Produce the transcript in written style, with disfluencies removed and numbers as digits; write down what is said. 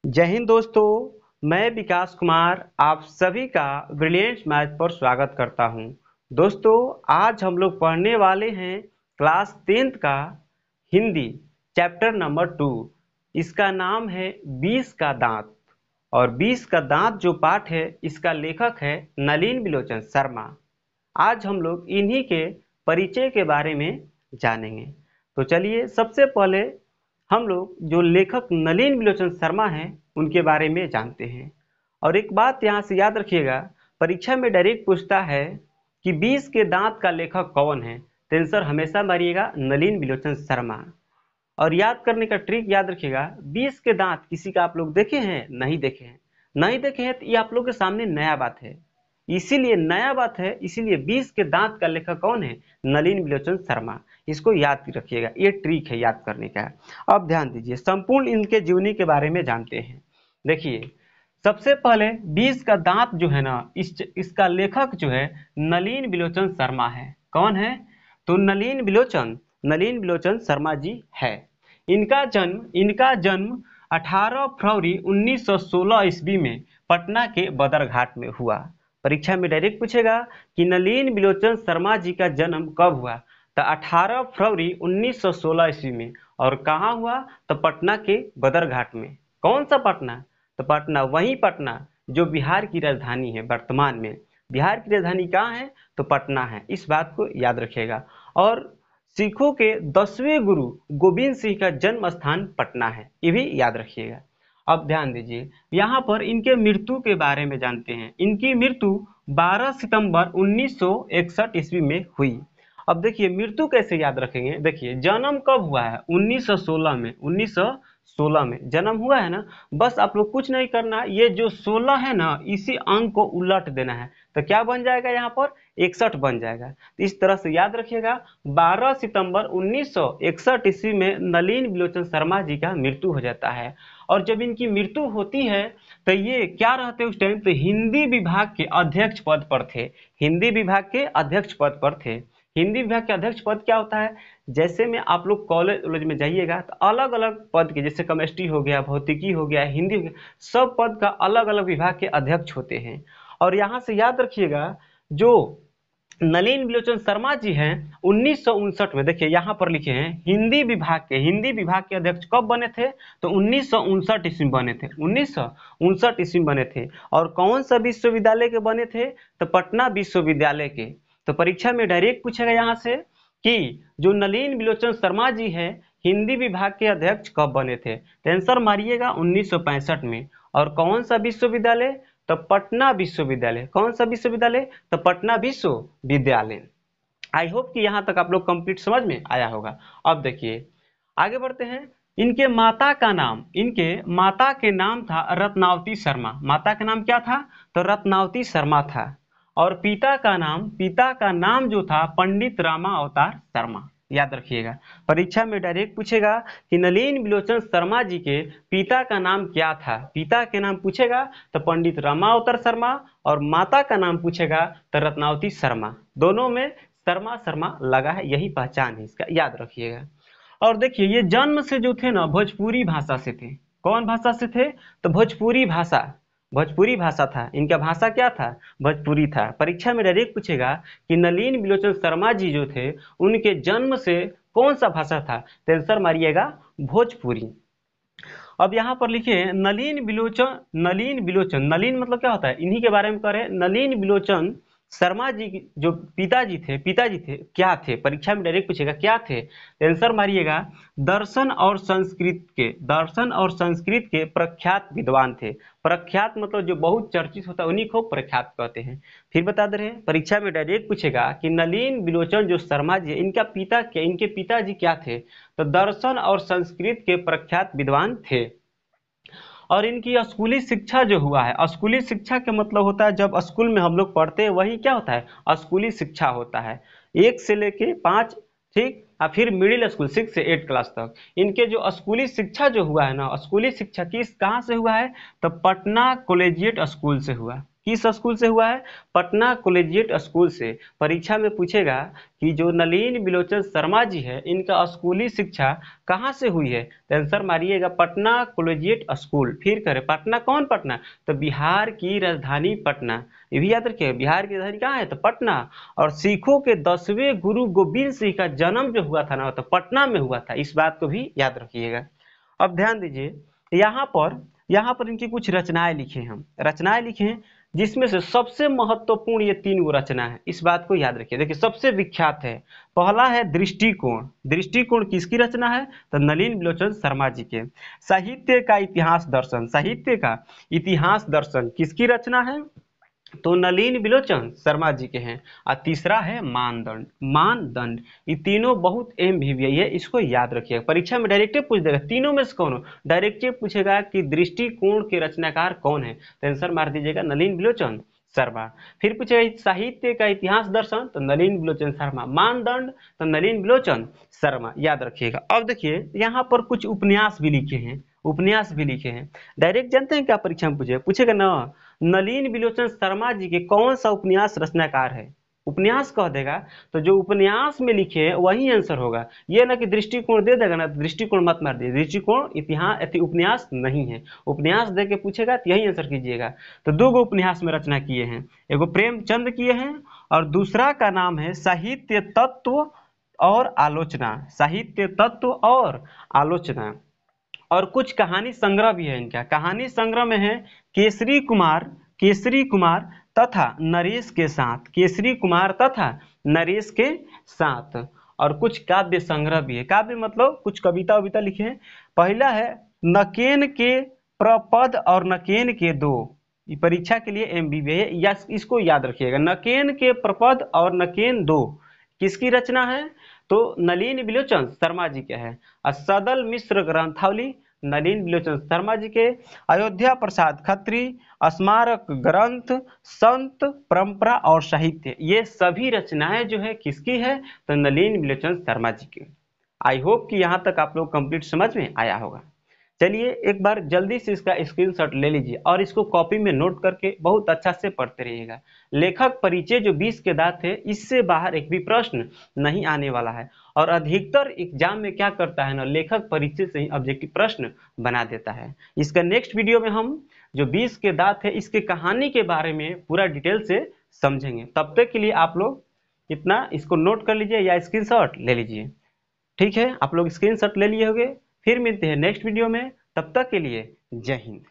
जय हिंद दोस्तों। मैं विकास कुमार आप सभी का ब्रिलियंट मैथ पर स्वागत करता हूं। दोस्तों, आज हम लोग पढ़ने वाले हैं क्लास 10th का हिंदी चैप्टर नंबर 2। इसका नाम है 20 का दांत। और 20 का दांत जो पाठ है इसका लेखक है नलिन बिलोचन शर्मा। आज हम लोग इन्हीं के परिचय के बारे में जानेंगे। तो चलिए सबसे पहले हम लोग जो लेखक नलिन बिलोचन शर्मा हैं उनके बारे में जानते हैं। और एक बात यहाँ से याद रखिएगा, परीक्षा में डायरेक्ट पूछता है कि 20 के दांत का लेखक कौन है, तो आंसर हमेशा मारिएगा नलिन बिलोचन शर्मा। और याद करने का ट्रिक याद रखिएगा, 20 के दांत किसी का आप लोग देखे हैं? नहीं देखे हैं। नहीं देखे हैं तो ये आप लोग के सामने नया बात है, इसीलिए नया बात है, इसीलिए 20 के दांत का लेखक कौन है? नलिन बिलोचन शर्मा। इसको याद रखिएगा, ये ट्रिक है याद करने का। अब ध्यान दीजिए, संपूर्ण इनके जीवनी के बारे में जानते हैं। देखिए, सबसे पहले 20 का दांत जो है ना, इसका लेखक जो है नलिन बिलोचन शर्मा है। कौन है? तो नलिन बिलोचन शर्मा जी है। इनका जन्म 18 फरवरी 1916 ईस्वी में पटना के बदरघाट में हुआ। परीक्षा में डायरेक्ट पूछेगा कि नलिन बिलोचन शर्मा जी का जन्म कब हुआ, तो 18 फरवरी 1916 ईस्वी में। और कहाँ हुआ? तो पटना के बदरघाट में। कौन सा पटना? तो पटना, वही पटना जो बिहार की राजधानी है वर्तमान में। बिहार की राजधानी कहाँ है? तो पटना है। इस बात को याद रखिएगा। और सिखों के 10वें गुरु गोविंद सिंह का जन्म स्थान पटना है, ये भी याद रखिएगा। अब ध्यान दीजिए, यहाँ पर इनके मृत्यु के बारे में जानते हैं। इनकी मृत्यु 12 सितंबर 1961 ईस्वी में हुई। अब देखिए मृत्यु कैसे याद रखेंगे। देखिए जन्म कब हुआ है? 1916 में। 1916 में जन्म हुआ है ना। बस आप लोग कुछ नहीं करना, ये जो 16 है ना, इसी अंक को उलट देना है, तो क्या बन जाएगा? यहाँ पर 61 बन जाएगा। तो इस तरह से याद रखिएगा, 12 सितंबर 1961 ईस्वी में नलिन बिलोचन शर्मा जी का मृत्यु हो जाता है। और जब इनकी मृत्यु होती है तो ये क्या रहते उस टाइम? तो हिंदी विभाग के अध्यक्ष पद पर थे। हिंदी विभाग के अध्यक्ष पद पर थे। हिंदी विभाग के अध्यक्ष पद क्या होता है? जैसे में आप लोग कॉलेज में जाइएगा तो अलग अलग पद के, जैसे केमिस्ट्री हो गया, भौतिकी हो गया, हिंदी हो गया, सब पद का अलग अलग विभाग के अध्यक्ष होते हैं। और यहाँ से याद रखिएगा, जो नलिन बिलोचन शर्मा जी हैं 1959 में, देखिए यहाँ पर लिखे हैं हिंदी विभाग के अध्यक्ष कब बने थे? तो 1959 ईस्वी में बने थे। 1959 ईस्वी में बने थे। और कौन सा विश्वविद्यालय के बने थे? तो पटना विश्वविद्यालय के। तो परीक्षा में डायरेक्ट पूछेगा यहाँ से कि जो नलिन बिलोचन शर्मा जी हैं हिंदी विभाग के अध्यक्ष कब बने थे, तो आंसर मारिएगा 1965 में। और कौन सा विश्वविद्यालय? तो पटना विश्वविद्यालय। कौन सा विश्वविद्यालय? तो पटना विश्वविद्यालय। आई होप कि यहाँ तक आप लोग कंप्लीट समझ में आया होगा। अब देखिए आगे बढ़ते हैं। इनके माता के नाम था रत्नावती शर्मा। माता का नाम क्या था? तो रत्नावती शर्मा था। और पिता का नाम जो था पंडित रामा अवतार शर्मा। याद रखिएगा, परीक्षा में डायरेक्ट पूछेगा कि नलिन बिलोचन शर्मा जी के पिता का नाम क्या था। पिता के नाम पूछेगा तो पंडित रामा अवतार शर्मा, और माता का नाम पूछेगा तो रत्नावती शर्मा। दोनों में शर्मा शर्मा लगा है, यही पहचान है इसका, याद रखिएगा। और देखिए ये जन्म से जो थे ना भोजपुरी भाषा से थे। कौन भाषा से थे? तो भोजपुरी भाषा था इनका। भाषा क्या था? भोजपुरी था। परीक्षा में डायरेक्ट पूछेगा कि नलिन बिलोचन शर्मा जी जो थे उनके जन्म से कौन सा भाषा था, तो आंसर मारिएगा भोजपुरी। अब यहाँ पर लिखिए नलिन मतलब क्या होता है, इन्हीं के बारे में करें। नलिन बिलोचन शर्मा जी जो पिताजी थे क्या थे? परीक्षा में डायरेक्ट पूछेगा क्या थे, तो आंसर मारिएगा दर्शन और संस्कृत के प्रख्यात विद्वान थे। प्रख्यात मतलब जो बहुत चर्चित होता है उन्हीं को प्रख्यात कहते हैं। फिर बता दे रहे हैं, परीक्षा में डायरेक्ट पूछेगा कि नलिन बिलोचन जो शर्मा जी इनके पिताजी क्या थे, तो दर्शन और संस्कृत के प्रख्यात विद्वान थे। और इनकी स्कूली शिक्षा जो हुआ है, स्कूली शिक्षा का मतलब होता है जब स्कूल में हम लोग पढ़ते हैं वही क्या होता है? स्कूली शिक्षा होता है। 1 से लेके 5, ठीक, और फिर मिडिल स्कूल 6 से 8 क्लास तक। इनके जो स्कूली शिक्षा जो हुआ है ना, स्कूली शिक्षा कहाँ से हुआ है? तो पटना कॉलेजिएट स्कूल से हुआ। किस स्कूल से हुआ है? पटना कॉलेजिएट स्कूल से। परीक्षा में पूछेगा कि जो नलिन बिलोचन शर्मा जी है इनका स्कूली शिक्षा कहाँ से हुई है? तो आंसर मारिएगा पटना कॉलेजिएट स्कूल। फिर करें पटना, कौन पटना? तो बिहार की राजधानी पटना। ये भी याद रखिएगा, बिहार की राजधानी कहाँ है? तो पटना। और सिखों के 10वें गुरु गोविंद सिंह का जन्म जो हुआ था ना तो पटना में हुआ था, इस बात को भी याद रखिएगा। अब ध्यान दीजिए, यहाँ पर इनकी कुछ रचनाएं लिखे हैं, हम रचनाएं लिखे हैं जिसमें से सबसे महत्वपूर्ण ये 3 गो रचना है, इस बात को याद रखिए। देखिए सबसे विख्यात है, पहला है दृष्टिकोण। दृष्टिकोण किसकी रचना है? तो नलिन बिलोचन शर्मा जी के। साहित्य का इतिहास दर्शन, साहित्य का इतिहास दर्शन किसकी रचना है? तो नलिन बिलोचन शर्मा जी के हैं। और तीसरा है मानदंड। मानदंड, ये तीनों बहुत एमवीवीआई है, इसको याद रखिएगा। परीक्षा में डायरेक्टिव पूछ देगा तीनों में से कौन हो, डायरेक्टिव पूछेगा कि दृष्टिकोण के रचनाकार कौन है, तो आंसर मार दीजिएगा नलिन बिलोचन शर्मा। फिर पूछेगा साहित्य का इतिहास दर्शन, तो नलिन बिलोचन शर्मा। मानदंड, तो नलिन बिलोचन शर्मा, याद रखिएगा। अब देखिए यहाँ पर कुछ उपन्यास भी लिखे हैं, उपन्यास भी लिखे हैं। डायरेक्ट जानते हैं क्या परीक्षा में पूछेगा ना, नलिन बिलोचन शर्मा जी के कौन सा उपन्यास रचनाकार है? उपन्यास कह देगा तो जो उपन्यास में लिखे हैं वही आंसर होगा। ये ना कि दृष्टिकोण दे देगा ना, दृष्टिकोण मत मार दिए, दृष्टिकोण इतिहास उपन्यास नहीं है। उपन्यास दे के पूछेगा तो यही आंसर कीजिएगा। तो 2 गो उपन्यास में रचना किए हैं, एगो प्रेमचंद किए हैं और दूसरा का नाम है साहित्य तत्व और आलोचना। साहित्य तत्व और आलोचना। और कुछ कहानी संग्रह भी है इनका। कहानी संग्रह में है केसरी कुमार, केसरी कुमार तथा नरेश के साथ, केसरी कुमार तथा नरेश के साथ। और कुछ काव्य संग्रह भी है। काव्य मतलब कुछ कविता वविता लिखे हैं। पहला है नकेन के प्रपद और नकेन के दो। ये परीक्षा के लिए एमबीबीए है, या इसको याद रखिएगा। नकेन के प्रपद और नकेन दो किसकी रचना है? तो नलिन बिलोचन शर्मा जी के हैं। सदल मिश्र ग्रंथावली नलिन बिलोचन शर्मा जी के। अयोध्या प्रसाद खत्री स्मारक ग्रंथ संत परंपरा और साहित्य, ये सभी रचनाएं जो है किसकी है? तो नलिन बिलोचन शर्मा जी की। आई होप कि यहाँ तक आप लोग कंप्लीट समझ में आया होगा। चलिए एक बार जल्दी से इसका स्क्रीनशॉट ले लीजिए और इसको कॉपी में नोट करके बहुत अच्छा से पढ़ते रहिएगा। लेखक परिचय जो 20 के दांत है, इससे बाहर एक भी प्रश्न नहीं आने वाला है। और अधिकतर एग्जाम में क्या करता है ना, लेखक परिचय से ही ऑब्जेक्टिव प्रश्न बना देता है। इसका नेक्स्ट वीडियो में हम जो 20 के दांत है इसके कहानी के बारे में पूरा डिटेल से समझेंगे। तब तक के लिए आप लोग इतना इसको नोट कर लीजिए या स्क्रीनशॉट ले लीजिए। ठीक है, आप लोग स्क्रीनशॉट ले लिए होंगे। फिर मिलते हैं नेक्स्ट वीडियो में, तब तक के लिए जय हिंद।